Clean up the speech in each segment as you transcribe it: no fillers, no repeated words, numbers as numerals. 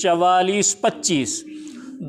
4425,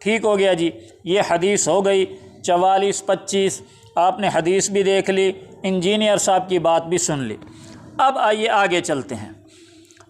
ٹھیک ہو گیا جی، یہ حدیث ہو گئی 44-25، آپ نے حدیث بھی دیکھ لی، انجینئر صاحب کی بات بھی سن لی۔ اب آئیے آگے چلتے ہیں۔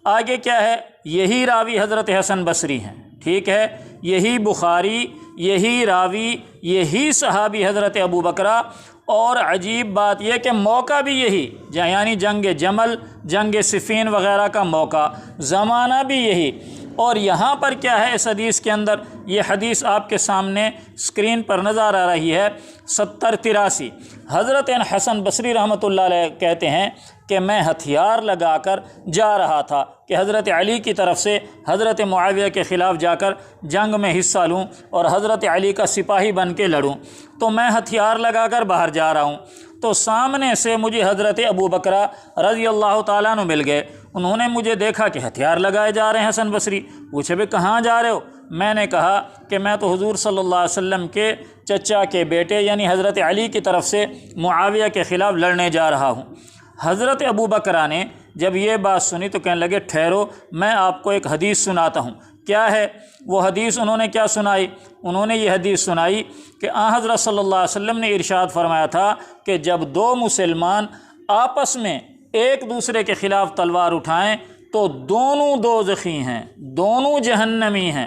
آگے کیا ہے؟ یہی راوی حضرت حسن بصری ہیں، ٹھیک ہے، یہی بخاری، یہی راوی، یہی صحابی حضرت ابو بکرہ، اور عجیب بات یہ کہ موقع بھی یہی، یعنی جنگ جمل، جنگ صفین وغیرہ کا موقع، زمانہ بھی یہی۔ اور یہاں پر کیا ہے اس حدیث کے اندر؟ یہ حدیث آپ کے سامنے اسکرین پر نظر آ رہی ہے 70-83۔ حضرت حسن بصری رحمۃ اللہ علیہ کہتے ہیں کہ میں ہتھیار لگا کر جا رہا تھا کہ حضرت علی کی طرف سے حضرت معاویہ کے خلاف جا کر جنگ میں حصہ لوں اور حضرت علی کا سپاہی بن کے لڑوں، تو میں ہتھیار لگا کر باہر جا رہا ہوں، تو سامنے سے مجھے حضرت ابو بکرہ رضی اللہ تعالیٰ عنہ مل گئے۔ انہوں نے مجھے دیکھا کہ ہتھیار لگائے جا رہے ہیں حسن بصری، پوچھے بھئی کہاں جا رہے ہو؟ میں نے کہا کہ میں تو حضور صلی اللہ علیہ وسلم کے چچا کے بیٹے یعنی حضرت علی کی طرف سے معاویہ کے خلاف لڑنے جا رہا ہوں۔ حضرت ابو بکرہ نے جب یہ بات سنی تو کہنے لگے ٹھہرو، میں آپ کو ایک حدیث سناتا ہوں۔ کیا ہے وہ حدیث؟ انہوں نے کیا سنائی؟ انہوں نے یہ حدیث سنائی کہ آن حضرت صلی اللہ علیہ وسلم نے ارشاد فرمایا تھا کہ جب دو مسلمان آپس میں ایک دوسرے کے خلاف تلوار اٹھائیں تو دونوں دوزخی ہیں، دونوں جہنمی ہیں۔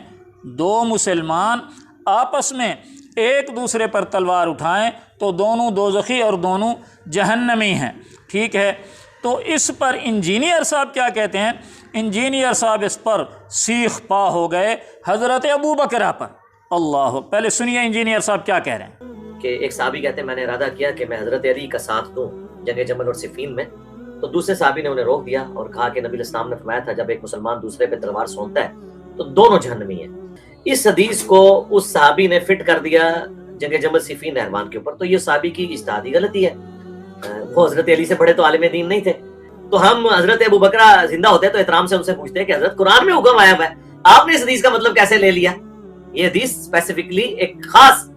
دو مسلمان آپس میں ایک دوسرے پر تلوار اٹھائیں تو دونوں دوزخی اور دونوں جہنمی ہیں، ٹھیک ہے۔ تو اس پر انجینئر صاحب کیا کہتے ہیں؟ انجینئر صاحب اس پر سیخ پا ہو گئے حضرت ابو بکرہ پر۔ اللہ، پہلے سنیے انجینئر صاحب کیا کہہ رہے ہیں کہ ایک صحابی کہتے ہیں میں نے ارادہ کیا کہ میں حضرت علی کا ساتھ دوں جنگ جمل اور صفین میں، تو دوسرے صحابی نے انہیں روک دیا اور کہا کہ نبی الاسلام نے فرمایا تھا جب ایک مسلمان دوسرے پہ تلوار سونتتا ہے تو دونوں جہنمی ہیں۔ اس حدیث کو اس صحابی نے فٹ کر دیا جنگ جمل صفین نہروان کے اوپر، تو یہ صحابی کی اجتہادی غلطی ہے۔ وہ حضرت علی سے بڑے تو عالم دین نہیں تھے، تو ہم حضرت ابو بکرہ زندہ ہوتے تو احترام سے ان سے پوچھتے ہیں کہ حضرت قرآن میں حکم آیا ہوا ہے، آپ نے اس حدیث کا مطلب کیسے لے لیا؟ یہ حدیث اسپیسیفکلی ایک خاص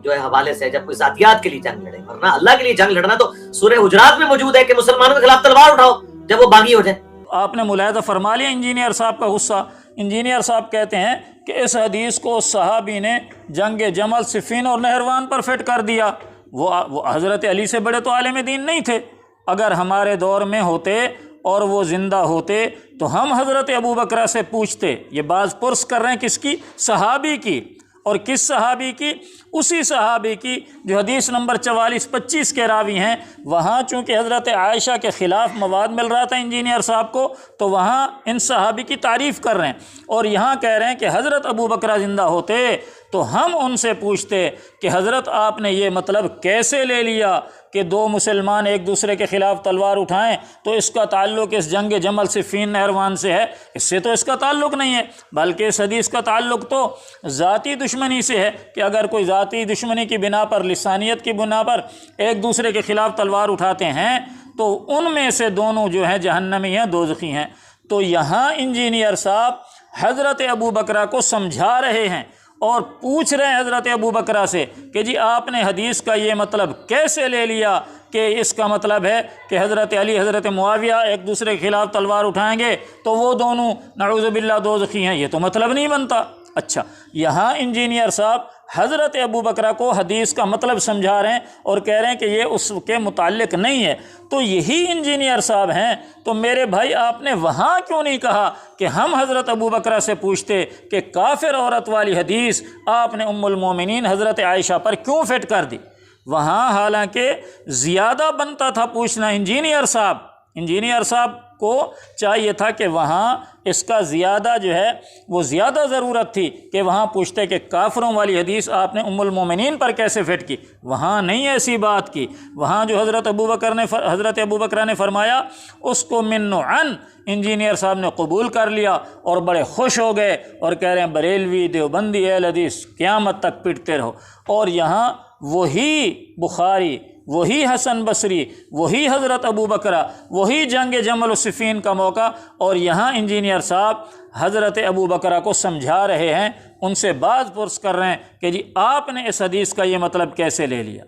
جو ہے حوالے سے جب کوئی ذاتیات کے لیے جنگ لڑے، ورنہ اللہ کے لیے جنگ لڑنا تو سورہ حجرات میں موجود ہے کہ مسلمانوں کے خلاف تلوار اٹھاؤ جب وہ باغی ہو جائیں۔ آپ نے ملاحظہ فرما لیا انجینئر صاحب کا غصہ۔ انجینئر صاحب کہتے ہیں کہ اس حدیث کو صحابی نے جنگ جمل، صفین اور نہروان پر فٹ کر دیا۔ وہ حضرت علی سے بڑے تو عالم دین نہیں تھے۔ اگر ہمارے دور میں ہوتے اور وہ زندہ ہوتے تو ہم حضرت ابو بکرہ سے پوچھتے۔ یہ باز پرس کر رہے ہیں کس کی؟ صحابی کی۔ اور کس صحابی کی؟ اسی صحابی کی جو حدیث نمبر 44-25 کے راوی ہیں۔ وہاں چونکہ حضرت عائشہ کے خلاف مواد مل رہا تھا انجینئر صاحب کو، تو وہاں ان صحابی کی تعریف کر رہے ہیں، اور یہاں کہہ رہے ہیں کہ حضرت ابو بکرہ زندہ ہوتے تو ہم ان سے پوچھتے کہ حضرت آپ نے یہ مطلب کیسے لے لیا کہ دو مسلمان ایک دوسرے کے خلاف تلوار اٹھائیں تو اس کا تعلق اس جنگ جمل صفین نہروان سے ہے؟ اس سے تو اس کا تعلق نہیں ہے، بلکہ اس حدیث کا تعلق تو ذاتی دشمنی سے ہے کہ اگر کوئی ذاتی دشمنی کی بنا پر، لسانیت کی بنا پر ایک دوسرے کے خلاف تلوار اٹھاتے ہیں تو ان میں سے دونوں جو ہیں جہنمی ہیں، دوزخی ہیں۔ تو یہاں انجینئر صاحب حضرت ابو بکرہ کو سمجھا رہے ہیں اور پوچھ رہے ہیں حضرت ابو بکرہ سے کہ جی آپ نے حدیث کا یہ مطلب کیسے لے لیا کہ اس کا مطلب ہے کہ حضرت علی، حضرت معاویہ ایک دوسرے کے خلاف تلوار اٹھائیں گے تو وہ دونوں نعوذ باللہ دوزخی ہیں؟ یہ تو مطلب نہیں بنتا۔ اچھا، یہاں انجینئر صاحب حضرت ابو بکرہ کو حدیث کا مطلب سمجھا رہے ہیں اور کہہ رہے ہیں کہ یہ اس کے متعلق نہیں ہے۔ تو یہی انجینئر صاحب ہیں، تو میرے بھائی آپ نے وہاں کیوں نہیں کہا کہ ہم حضرت ابو بکرہ سے پوچھتے کہ کافر عورت والی حدیث آپ نے ام المومنین حضرت عائشہ پر کیوں فٹ کر دی؟ وہاں حالانکہ زیادہ بنتا تھا پوچھنا انجینئر صاحب کو چاہیے تھا کہ وہاں اس کا زیادہ جو ہے وہ زیادہ ضرورت تھی کہ وہاں پوچھتے کہ کافروں والی حدیث آپ نے ام المومنین پر کیسے فٹ کی۔ وہاں نہیں ایسی بات کی، وہاں جو حضرت ابو بکرہ نے فرمایا اس کو من عن انجینئر صاحب نے قبول کر لیا اور بڑے خوش ہو گئے اور کہہ رہے ہیں بریلوی، دیوبندی، اہل حدیث قیامت تک پٹتے رہو۔ اور یہاں وہی بخاری، وہی حسن بصری، وہی حضرت ابو بکرہ، وہی جنگ جمل و صفین کا موقع، اور یہاں انجینئر صاحب حضرت ابو بکرہ کو سمجھا رہے ہیں، ان سے باز پرس کر رہے ہیں کہ جی آپ نے اس حدیث کا یہ مطلب کیسے لے لیا۔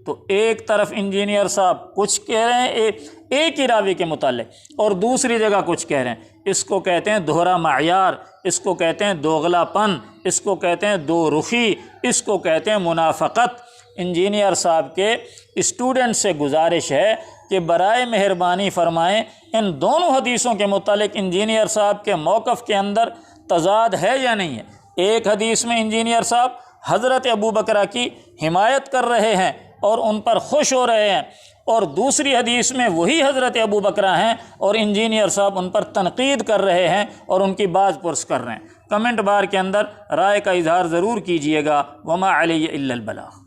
تو ایک طرف انجینئر صاحب کچھ کہہ رہے ہیں ایک ہی راوی کے متعلق اور دوسری جگہ کچھ کہہ رہے ہیں، اس کو کہتے ہیں دوہرا معیار، اس کو کہتے ہیں دوغلا پن، اس کو کہتے ہیں دو رخی، اس کو کہتے ہیں منافقت۔ انجینئر صاحب کے اسٹوڈنٹ سے گزارش ہے کہ برائے مہربانی فرمائیں ان دونوں حدیثوں کے متعلق انجینئر صاحب کے موقف کے اندر تضاد ہے یا نہیں ہے۔ ایک حدیث میں انجینئر صاحب حضرت ابو بکرہ کی حمایت کر رہے ہیں اور ان پر خوش ہو رہے ہیں، اور دوسری حدیث میں وہی حضرت ابو بکرہ ہیں اور انجینئر صاحب ان پر تنقید کر رہے ہیں اور ان کی باز پرس کر رہے ہیں۔ کمنٹ بار کے اندر رائے کا اظہار ضرور کیجئے گا۔ وما علیہ الا البلاغ۔